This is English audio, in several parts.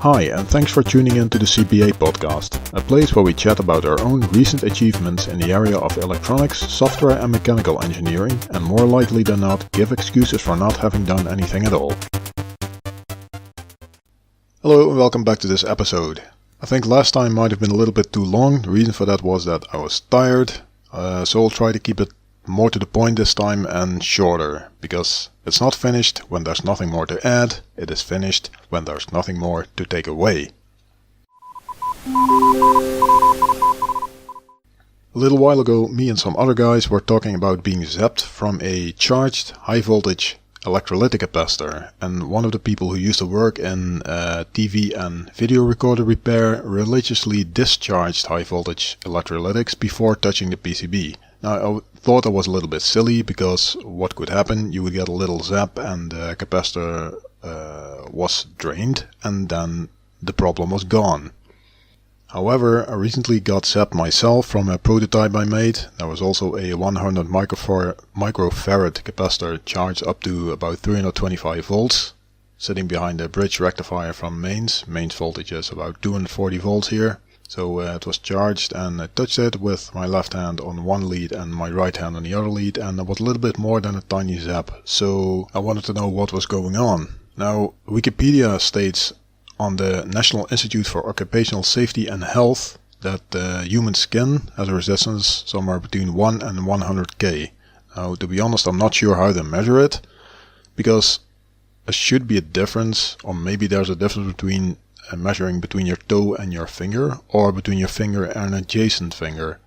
Hi, and thanks for tuning in to the CBA Podcast, a place where we chat about our own recent achievements in the area of electronics, software and mechanical engineering, and more likely than not, give excuses for not having done anything at all. Hello and welcome back to this episode. I think last time might have been a little bit too long. The reason for that was that I was tired, so I'll try to keep it more to the point this time and shorter, because it's not finished when there's nothing more to add, it is finished when there's nothing more to take away. A little while ago, me and some other guys were talking about being zapped from a charged high voltage electrolytic capacitor, and one of the people who used to work in TV and video recorder repair religiously discharged high voltage electrolytics before touching the PCB. Now, I thought that was a little bit silly, because what could happen? You would get a little zap and the capacitor was drained, and then the problem was gone. However, I recently got zapped myself from a prototype I made. There was also a 100 microfarad capacitor charged up to about 325 volts, sitting behind a bridge rectifier from mains. Mains voltage is about 240 volts here. So it was charged, and I touched it with my left hand on one lead and my right hand on the other lead, and it was a little bit more than a tiny zap. So I wanted to know what was going on. Now, Wikipedia states on the National Institute for Occupational Safety and Health that the human skin has a resistance somewhere between 1 and 100K. Now, to be honest, I'm not sure how they measure it, because there should be a difference, or maybe there's a difference between measuring between your toe and your finger, or between your finger and an adjacent finger.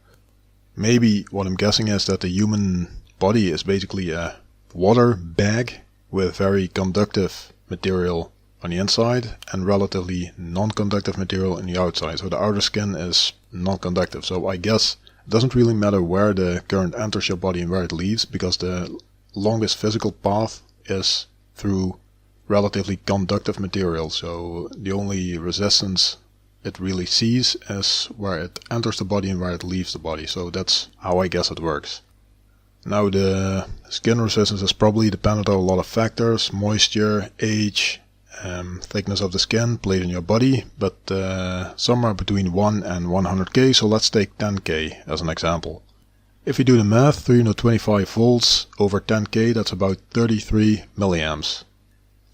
Maybe what I'm guessing is that the human body is basically a water bag with very conductive material on the inside and relatively non-conductive material on the outside. So the outer skin is non-conductive. So I guess it doesn't really matter where the current enters your body and where it leaves, because the longest physical path is through relatively conductive material. So the only resistance it really sees is where it enters the body and where it leaves the body. So that's how I guess it works. Now, the skin resistance is probably dependent on a lot of factors: moisture, age, thickness of the skin played in your body, but somewhere between 1 and 100K. So let's take 10K as an example. If you do the math, 325 volts over 10K, that's about 33 milliamps.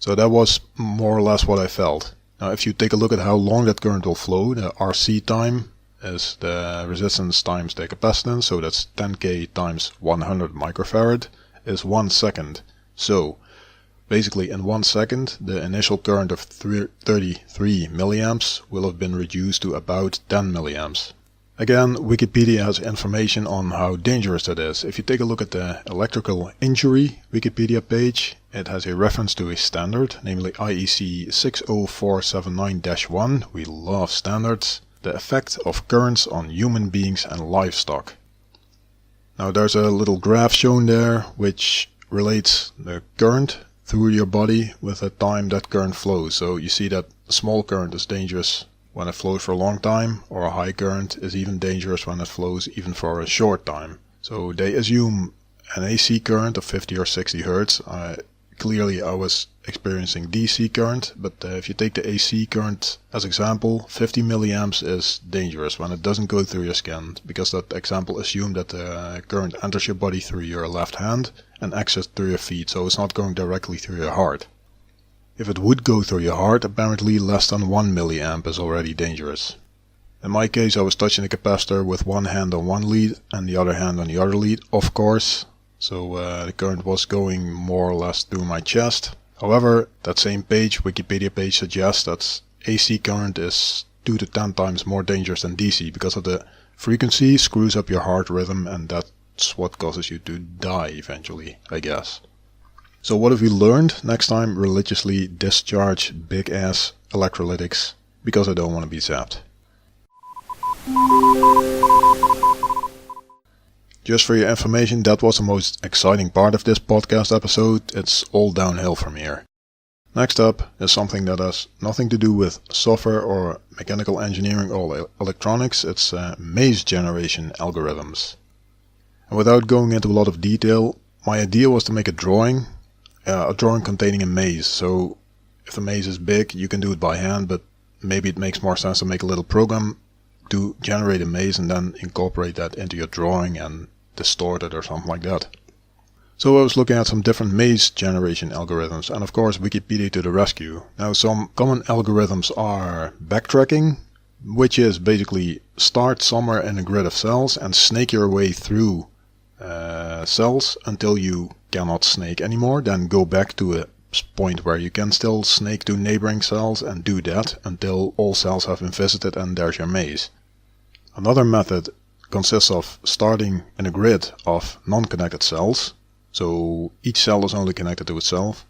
So that was more or less what I felt. Now, if you take a look at how long that current will flow, the RC time is the resistance times the capacitance, so that's 10K times 100 microfarad is 1 second. So basically in 1 second, the initial current of 33 milliamps will have been reduced to about 10 milliamps. Again, Wikipedia has information on how dangerous that is. If you take a look at the electrical injury Wikipedia page, it has a reference to a standard, namely IEC 60479-1. We love standards. The effect of currents on human beings and livestock. Now, there's a little graph shown there which relates the current through your body with the time that current flows. So you see that a small current is dangerous when it flows for a long time, or a high current is even dangerous when it flows even for a short time. So they assume an AC current of 50 or 60 hertz. Clearly I was experiencing DC current, but if you take the AC current as example, 50 milliamps is dangerous when it doesn't go through your skin, because that example assumed that the current enters your body through your left hand and exits through your feet, so it's not going directly through your heart. If it would go through your heart, apparently less than 1 milliamp is already dangerous. In my case, I was touching the capacitor with one hand on one lead and the other hand on the other lead, of course. So the current was going more or less through my chest. However, that same page, Wikipedia page, suggests that AC current is 2 to 10 times more dangerous than DC, because of the frequency screws up your heart rhythm, and that's what causes you to die eventually, I guess. So what have we learned? Next time, religiously discharge big ass electrolytics, because I don't want to be zapped. Just for your information, that was the most exciting part of this podcast episode. It's all downhill from here. Next up is something that has nothing to do with software or mechanical engineering or electronics. It's mazegeneration algorithms. And without going into a lot of detail, my idea was to make a drawing containing a maze. So if the maze is big, you can do it by hand, but maybe it makes more sense to make a little program to generate a maze and then incorporate that into your drawing and distort it or something like that. So I was looking at some different maze generation algorithms, and of course Wikipedia to the rescue. Now, some common algorithms are backtracking, which is basically start somewhere in a grid of cells and snake your way through cells until you cannot snake anymore, then go back to a point where you can still snake to neighboring cells and do that until all cells have been visited and there's your maze. Another method consists of starting in a grid of non-connected cells, so each cell is only connected to itself,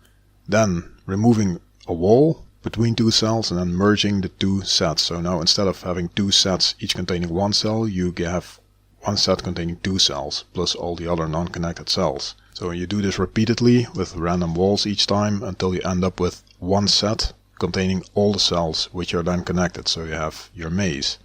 then removing a wall between two cells and then merging the two sets. So now instead of having two sets each containing one cell, you have one set containing two cells plus all the other non-connected cells. So you do this repeatedly with random walls each time until you end up with one set containing all the cells which are then connected, so you have your maze.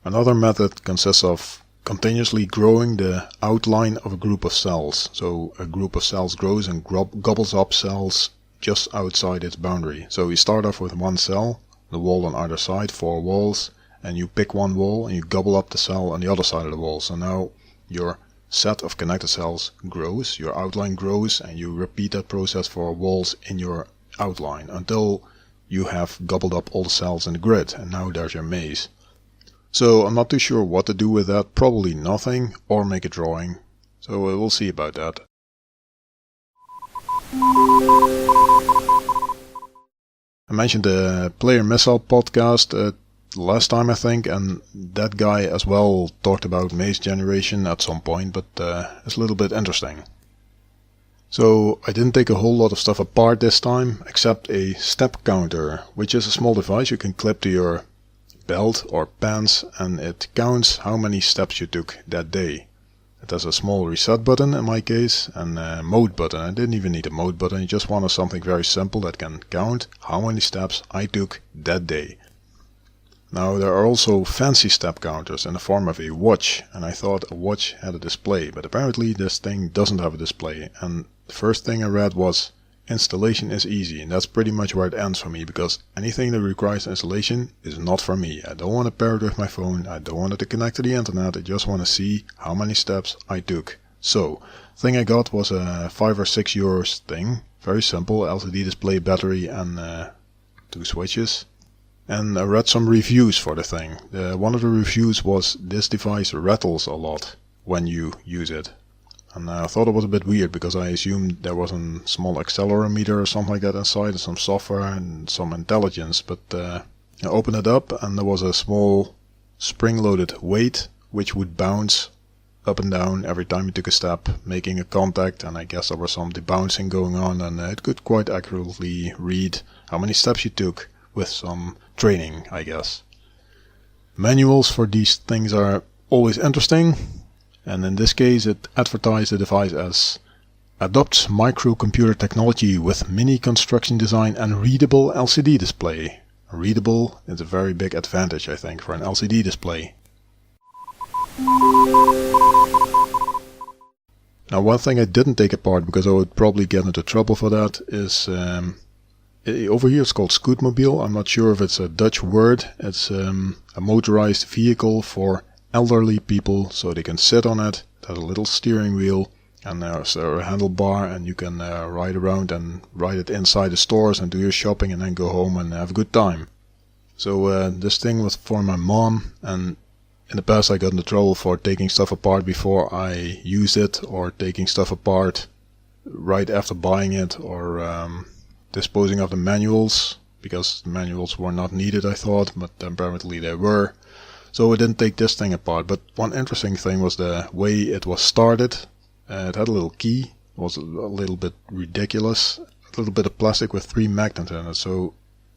Another method consists of continuously growing the outline of a group of cells. So a group of cells grows and gobbles up cells just outside its boundary. So you start off with one cell, the wall on either side, 4 walls, and you pick one wall and you gobble up the cell on the other side of the wall. So now your set of connected cells grows, your outline grows, and you repeat that process for walls in your outline until you have gobbled up all the cells in the grid, and now there's your maze. So I'm not too sure what to do with that, probably nothing, or make a drawing. So we'll see about that. I mentioned the Player Missile podcast last time, I think, and that guy as well talked about maze generation at some point, but it's a little bit interesting. So I didn't take a whole lot of stuff apart this time, except a step counter, which is a small device you can clip to your belt or pants, and it counts how many steps you took that day. It has a small reset button in my case and a mode button. I didn't even need a mode button, I just wanted something very simple that can count how many steps I took that day. Now there are also fancy step counters in the form of a watch, and I thought a watch had a display, but apparently this thing doesn't have a display, and the first thing I read was installation is easy, and that's pretty much where it ends for me, because anything that requires installation is not for me. I don't want to pair it with my phone, I don't want it to connect to the internet, I just want to see how many steps I took. So, the thing I got was a 5 or 6 euros thing, very simple, LCD display, battery and 2 switches. And I read some reviews for the thing. One of the reviews was this device rattles a lot when you use it. And I thought it was a bit weird because I assumed there was a small accelerometer or something like that inside, and some software and some intelligence. But I opened it up and there was a small spring-loaded weight which would bounce up and down every time you took a step, making a contact, and I guess there was some debouncing going on, and it could quite accurately read how many steps you took with some training, I guess. Manuals for these things are always interesting. And in this case it advertised the device as adopts microcomputer technology with mini construction design and readable LCD display. Readable is a very big advantage, I think, for an LCD display. Now, one thing I didn't take apart because I would probably get into trouble for that is over here it's called Scootmobile. I'm not sure if it's a Dutch word. It's a motorized vehicle for elderly people, so they can sit on it. It has a little steering wheel and there's a handlebar, and you can ride around and ride it inside the stores and do your shopping and then go home and have a good time. So this thing was for my mom, and in the past I got into trouble for taking stuff apart before I used it, or taking stuff apart right after buying it, or disposing of the manuals, because the manuals were not needed, I thought, but apparently they were. So I didn't take this thing apart, but one interesting thing was the way it was started. It had a little key. It was a little bit ridiculous. A little bit of plastic with 3 magnets in it. So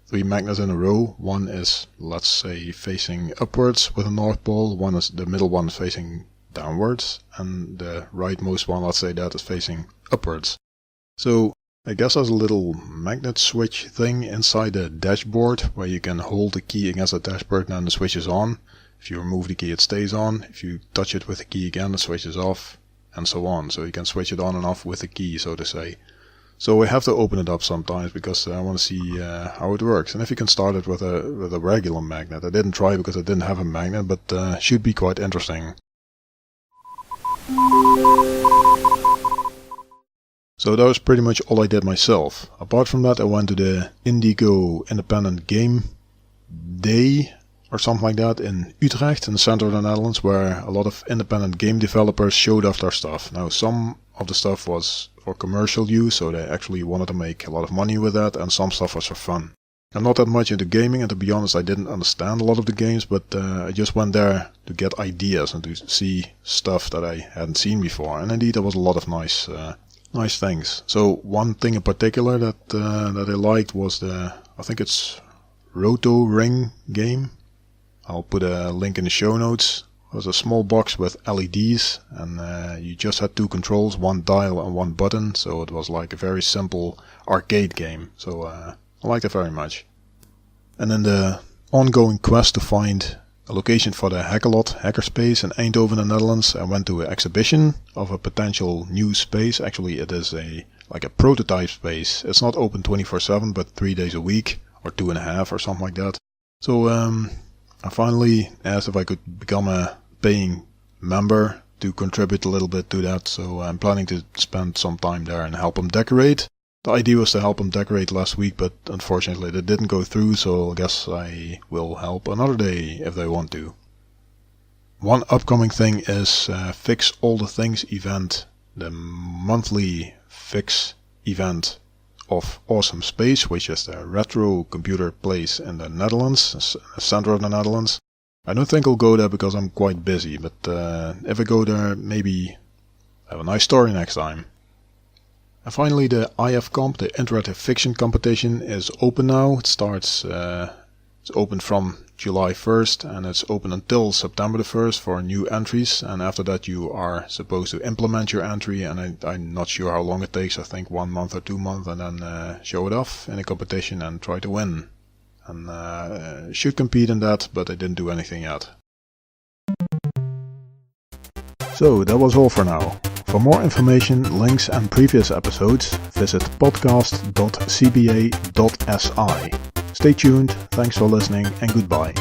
3 magnets in a row. One is, let's say, facing upwards with a North Pole. One is, the middle one is facing downwards. And the rightmost one, let's say, that is facing upwards. So I guess there's a little magnet switch thing inside the dashboard where you can hold the key against the dashboard and then the switch is on. If you remove the key, it stays on. If you touch it with the key again, the switch is off, and so on. So you can switch it on and off with the key, so to say. So I have to open it up sometimes because I want to see how it works. And if you can start it with a regular magnet. I didn't try because I didn't have a magnet, but should be quite interesting. So that was pretty much all I did myself. Apart from that, I went to the Indigo Independent Game Day or something like that in Utrecht in the center of the Netherlands, where a lot of independent game developers showed off their stuff. Now some of the stuff was for commercial use, so they actually wanted to make a lot of money with that, and some stuff was for fun. I'm not that much into gaming, and to be honest I didn't understand a lot of the games, but I just went there to get ideas and to see stuff that I hadn't seen before, and indeed there was a lot of nice things. So one thing in particular that I liked was I think it's Roto Ring game. I'll put a link in the show notes. It was a small box with LEDs, and you just had 2 controls, 1 dial and 1 button, so it was like a very simple arcade game. So I liked it very much. And in the ongoing quest to find a location for the Hackalot hackerspace in Eindhoven, the Netherlands, I went to an exhibition of a potential new space. Actually, it is like a prototype space. It's not open 24/7, but 3 days a week, or 2.5 or something like that. So I finally asked if I could become a paying member to contribute a little bit to that. So I'm planning to spend some time there and help them decorate. The idea was to help them decorate last week, but unfortunately that didn't go through, so I guess I will help another day if they want to. One upcoming thing is Fix All the Things event, the monthly fix event of Awesome Space, which is the retro computer place in the Netherlands, the center of the Netherlands. I don't think I'll go there because I'm quite busy, but if I go there, maybe have a nice story next time. And finally, the IFComp, the Interactive Fiction Competition, is open now. It starts, it's open from July 1st and it's open until September the 1st for new entries, and after that you are supposed to implement your entry, and I'm not sure how long it takes, I think 1 month or 2 months, and then show it off in a competition and try to win. And should compete in that, but I didn't do anything yet. So that was all for now. For more information, links and previous episodes, visit podcast.cba.si. Stay tuned, thanks for listening, and goodbye.